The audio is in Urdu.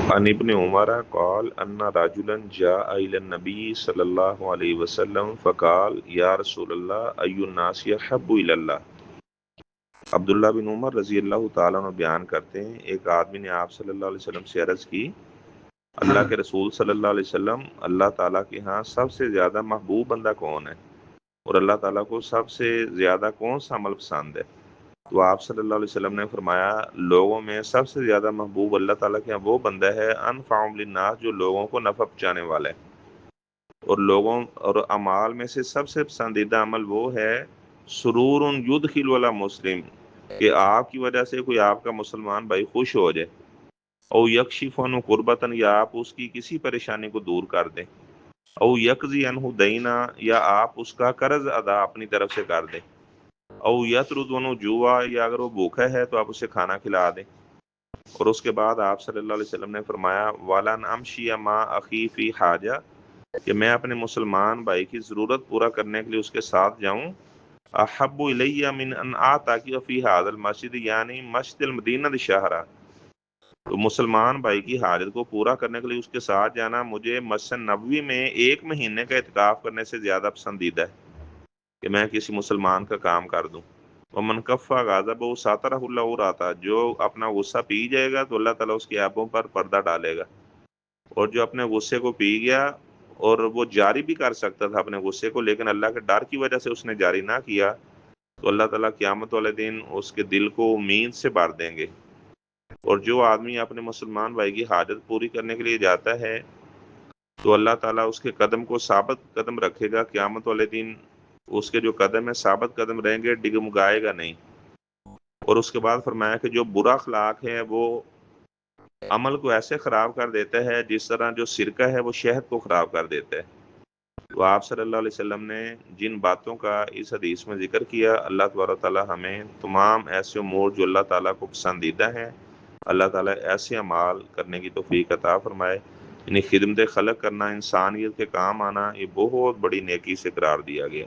عن ابن عمر قال ان رجلا جاء الى النبي صلی اللہ علیہ وسلم فقال یا رسول اللہ ای الناس احب الی اللہ۔ عبداللہ بن عمر رضی اللہ تعالیٰ عنہ بیان کرتے ہیں، ایک آدمی نے آپ صلی اللہ علیہ وسلم سے عرض کی، اللہ کے رسول صلی اللہ علیہ وسلم، اللہ تعالیٰ کے ہاں سب سے زیادہ محبوب بندہ کون ہے، اور اللہ تعالیٰ کو سب سے زیادہ کون سا عمل پسند ہے؟ تو آپ صلی اللہ علیہ وسلم نے فرمایا، لوگوں میں سب سے زیادہ محبوب اللہ تعالیٰ کے وہ بندہ ہے انفعهم للناس، جو لوگوں کو نفع پہنچانے والا ہے، اور لوگوں اور اعمال میں سے سب سے پسندیدہ عمل وہ ہے سرور یدخل والا مسلم، کہ آپ کی وجہ سے کوئی آپ کا مسلمان بھائی خوش ہو جائے، او یکشف عنہ قربتن، یا آپ اس کی کسی پریشانی کو دور کر دیں، او یقضی عنہ دینا، یا آپ اس کا قرض ادا اپنی طرف سے کر دیں، او یطرد عنہ جوع، یا اگر وہ بھوکا ہے تو آپ اسے کھانا کھلا دیں۔ اور اس کے بعد آپ صلی اللہ علیہ وسلم نے فرمایا، وَلَنْ أَمْشِيَ مَعَ أَخِي فِي حَاجَةٍ، کہ میں اپنے مسلمان بھائی کی ضرورت پورا کرنے کے لیے اس کے ساتھ جاؤں، احب الیہ من ان آتاکی فی هذا المسجد، یعنی مسجد المدینہ الشہرہ، تو مسلمان بھائی کی حاجت کو پورا کرنے کے لیے اس کے ساتھ جانا مجھے مسجد نبوی میں 1 مہینے کا اعتکاف کرنے سے زیادہ پسندیدہ ہے، کہ میں کسی مسلمان کا کام کر دوں۔ ومن کفا غاضبہ ساترہ اللہ رہتا، جو اپنا غصہ پی جائے گا تو اللہ تعالیٰ اس کی عیبوں پر پردہ ڈالے گا، اور جو اپنے غصے کو پی گیا اور وہ جاری بھی کر سکتا تھا اپنے غصے کو، لیکن اللہ کے ڈر کی وجہ سے اس نے جاری نہ کیا، تو اللہ تعالیٰ قیامت والے دن اس کے دل کو امید سے بھر دیں گے۔ اور جو آدمی اپنے مسلمان بھائی کی حاجت پوری کرنے کے لیے جاتا ہے تو اللہ تعالیٰ اس کے قدم کو ثابت قدم رکھے گا، قیامت والے دن اس کے جو قدم ہے ثابت قدم رہیں گے، ڈگمگائے گا نہیں۔ اور اس کے بعد فرمایا کہ جو برا اخلاق ہے وہ عمل کو ایسے خراب کر دیتا ہے جس طرح جو سرکہ ہے وہ شہد کو خراب کر دیتا ہے۔ تو آپ صلی اللہ علیہ وسلم نے جن باتوں کا اس حدیث میں ذکر کیا، اللہ تبارک و تعالیٰ ہمیں تمام ایسے امور جو اللہ تعالیٰ کو پسندیدہ ہیں، اللہ تعالیٰ ایسے اعمال کرنے کی توفیق عطا فرمائے۔ یعنی خدمت خلق کرنا، انسانیت کے کام آنا، یہ بہت بڑی نیکی سے قرار دیا گیا۔